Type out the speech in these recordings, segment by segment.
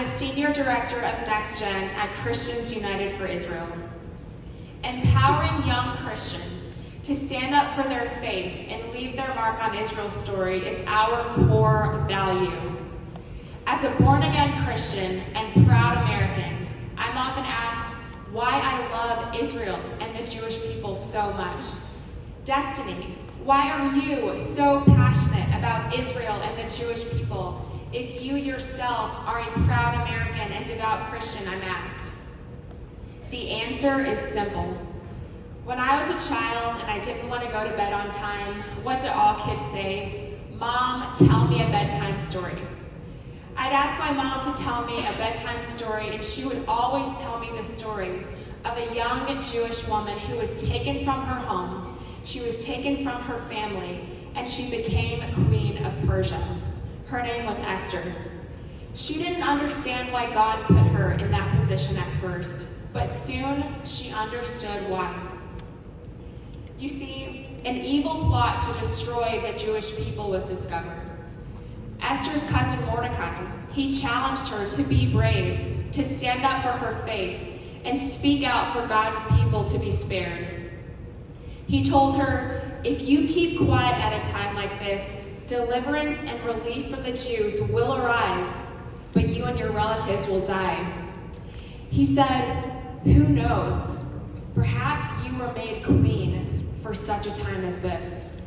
the Senior Director of NextGen at Christians United for Israel. Empowering young Christians to stand up for their faith and leave their mark on Israel's story is our core value. As a born-again Christian and proud American, I'm often asked why I love Israel and the Jewish people so much. Destiny, why are you so passionate about Israel and the Jewish people if you yourself are a proud American and devout Christian, I'm asked? The answer is simple. When I was a child and I didn't want to go to bed on time, what do all kids say? Mom, tell me a bedtime story. I'd ask my mom to tell me a bedtime story, and she would always tell me the story of a young Jewish woman who was taken from her home, she was taken from her family, and she became queen of Persia. Her name was Esther. She didn't understand why God put her in that position at first, but soon she understood why. You see, an evil plot to destroy the Jewish people was discovered. Esther's cousin Mordecai, he challenged her to be brave, to stand up for her faith, and speak out for God's people to be spared. He told her, if you keep quiet at a time like this, deliverance and relief for the Jews will arise, but you and your relatives will die. He said, who knows? Perhaps you were made queen for such a time as this.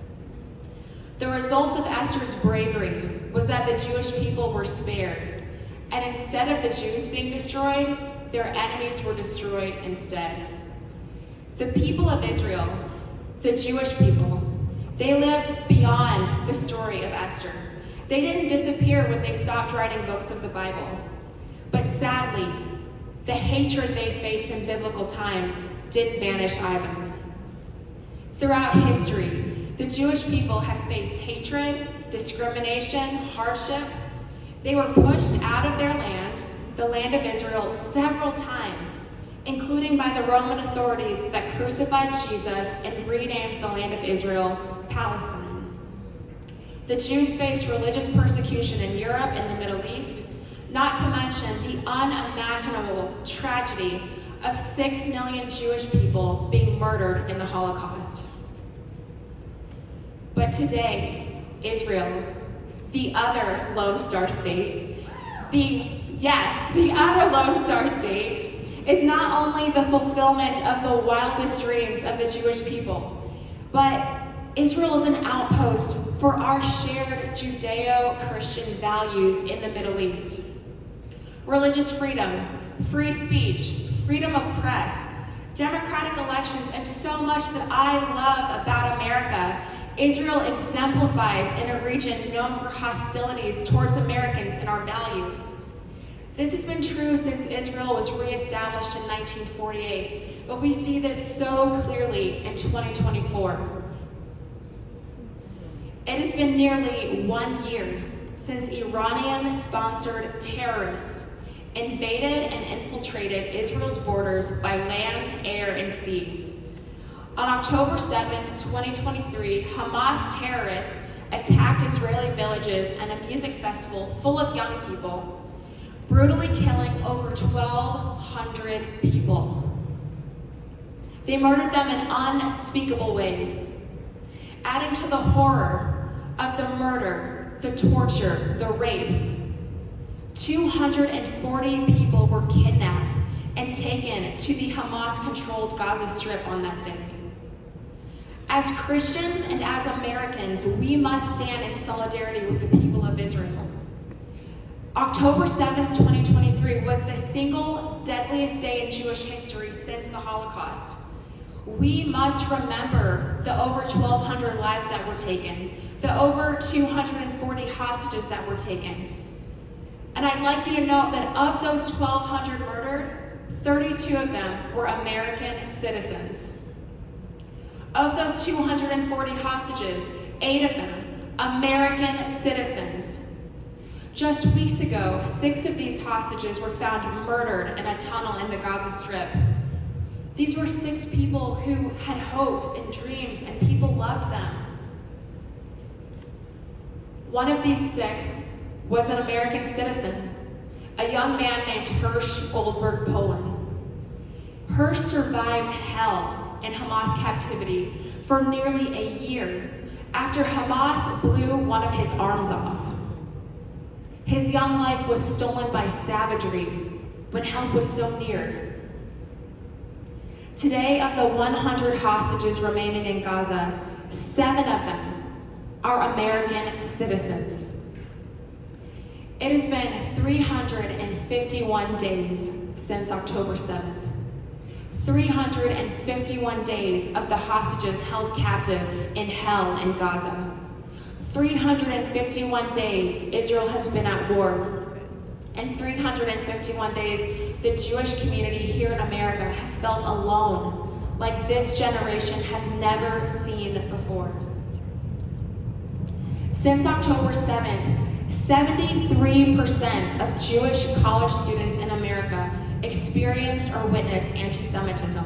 The result of Esther's bravery was that the Jewish people were spared, and instead of the Jews being destroyed, their enemies were destroyed instead. The people of Israel, the Jewish people, they lived beyond the story of Esther. They didn't disappear when they stopped writing books of the Bible. But sadly, the hatred they faced in biblical times didn't vanish either. Throughout history, the Jewish people have faced hatred, discrimination, hardship. They were pushed out of their land, the land of Israel, several times, including by the Roman authorities that crucified Jesus and renamed the land of Israel Palestine. The Jews faced religious persecution in Europe and the Middle East, not to mention the unimaginable tragedy of 6 million Jewish people being murdered in the Holocaust. But today, Israel, the other Lone Star State, the other Lone Star State, is not only the fulfillment of the wildest dreams of the Jewish people, but Israel is an outpost for our shared Judeo-Christian values in the Middle East. Religious freedom, free speech, freedom of press, democratic elections, and so much that I love about America, Israel exemplifies in a region known for hostilities towards Americans and our values. This has been true since Israel was reestablished in 1948, but we see this so clearly in 2024. It has been nearly 1 year since Iranian-sponsored terrorists invaded and infiltrated Israel's borders by land, air, and sea. On October 7th, 2023, Hamas terrorists attacked Israeli villages and a music festival full of young people, brutally killing over 1,200 people. They murdered them in unspeakable ways, adding to the horror of the murder, the torture, the rapes. 240 people were kidnapped and taken to the Hamas-controlled Gaza Strip on that day. As Christians and as Americans, we must stand in solidarity with the people of Israel. October 7th, 2023 was the single deadliest day in Jewish history since the Holocaust. We must remember the over 1,200 lives that were taken, the over 240 hostages that were taken. And I'd like you to note that of those 1,200 murdered, 32 of them were American citizens. Of those 240 hostages, 8 of them, American citizens. Just weeks ago, 6 of these hostages were found murdered in a tunnel in the Gaza Strip. These were 6 people who had hopes and dreams, and people loved them. One of these 6 was an American citizen. a young man named Hirsch Goldberg Poland. Hirsch survived hell in Hamas captivity for nearly a year after Hamas blew one of his arms off. His young life was stolen by savagery when help was so near. Today, of the 100 hostages remaining in Gaza, 7 of them are American citizens. It has been 351 days since October 7th. 351 days of the hostages held captive in hell in Gaza. 351 days Israel has been at war. And 351 days the Jewish community here in America has felt alone, like this generation has never seen before. Since October 7th, 73% of Jewish college students in America experienced or witnessed anti-Semitism.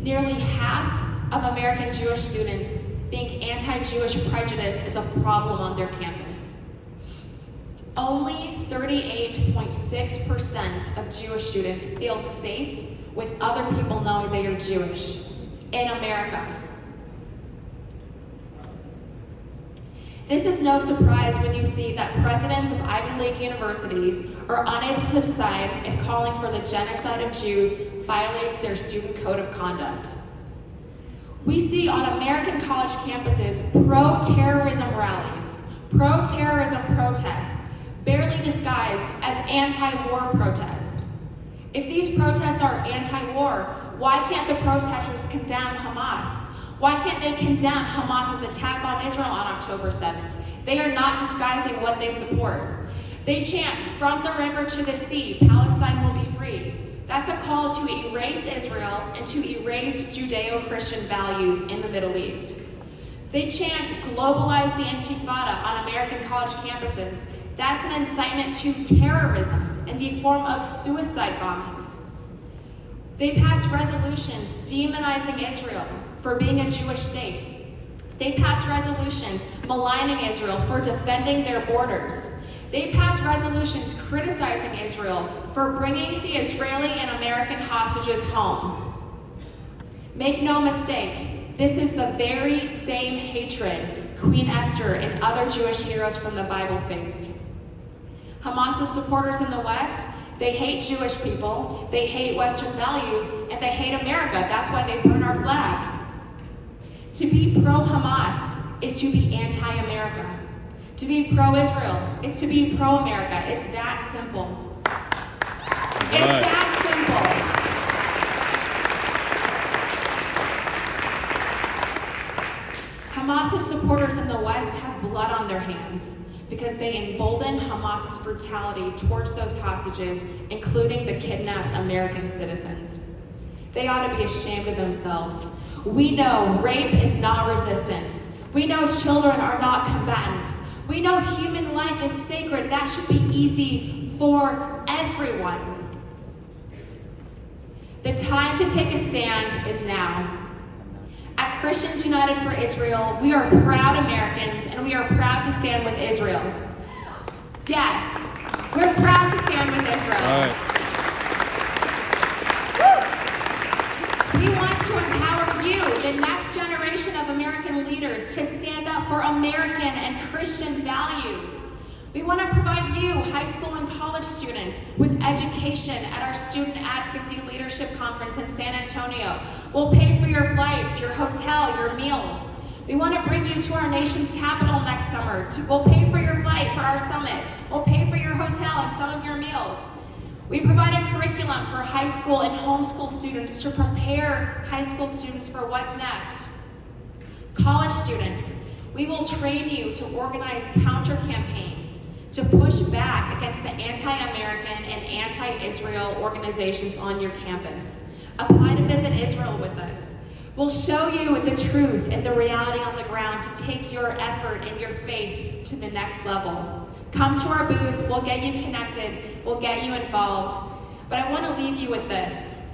Nearly half of American Jewish students think anti-Jewish prejudice is a problem on their campus. Only 38.6% of Jewish students feel safe with other people knowing they are Jewish in America. This is no surprise when you see that presidents of Ivy League universities are unable to decide if calling for the genocide of Jews violates their student code of conduct. We see on American college campuses pro-terrorism rallies, pro-terrorism protests, barely disguised as anti-war protests. If these protests are anti-war, why can't the protesters condemn Hamas? Why can't they condemn Hamas's attack on Israel on October 7th? They are not disguising what they support. They chant, "From the river to the sea, Palestine will be free." That's a call to erase Israel and to erase Judeo-Christian values in the Middle East. They chant, "Globalize the Intifada" on American college campuses. That's an incitement to terrorism in the form of suicide bombings. They pass resolutions demonizing Israel for being a Jewish state. They pass resolutions maligning Israel for defending their borders. They pass resolutions criticizing Israel for bringing the Israeli and American hostages home. Make no mistake, this is the very same hatred Queen Esther and other Jewish heroes from the Bible faced. Hamas's supporters in the West, they hate Jewish people, they hate Western values, and they hate America. That's why they burn our flag. To be pro-Hamas is to be anti-America. To be pro-Israel is to be pro-America. It's that simple. It's that simple. Hamas's supporters in the West have blood on their hands because they embolden Hamas's brutality towards those hostages, including the kidnapped American citizens. They ought to be ashamed of themselves. We know rape is not resistance. We know children are not combatants. We know human life is sacred. That should be easy for everyone. The time to take a stand is now. At Christians United for Israel, we are proud Americans and we are proud to stand with Israel. Yes, we're proud to stand with Israel. All right. We want to empower you, the next generation of American leaders, to stand up for American and Christian values. We want to provide you, high school and college students, with education at our Student Advocacy Leadership Conference in San Antonio. We'll pay for your flights, your hotel, your meals. We want to bring you to our nation's capital next summer. We'll pay for your flight for our summit. We'll pay for your hotel and some of your meals. We provide a curriculum for high school and homeschool students to prepare high school students for what's next. College students, we will train you to organize counter campaigns, to push back against the anti-American and anti-Israel organizations on your campus. Apply to visit Israel with us. We'll show you the truth and the reality on the ground to take your effort and your faith to the next level. Come to our booth, we'll get you connected, we'll get you involved. But I want to leave you with this.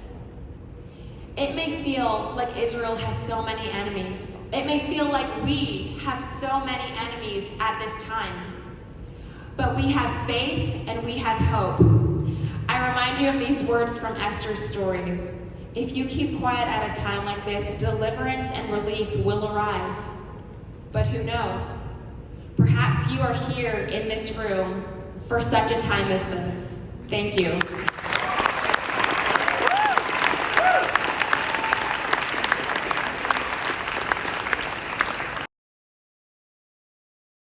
It may feel like Israel has so many enemies. It may feel like we have so many enemies at this time. but we have faith and we have hope. I remind you of these words from Esther's story. If you keep quiet at a time like this, deliverance and relief will arise. But who knows? Perhaps you are here in this room for such a time as this. Thank you.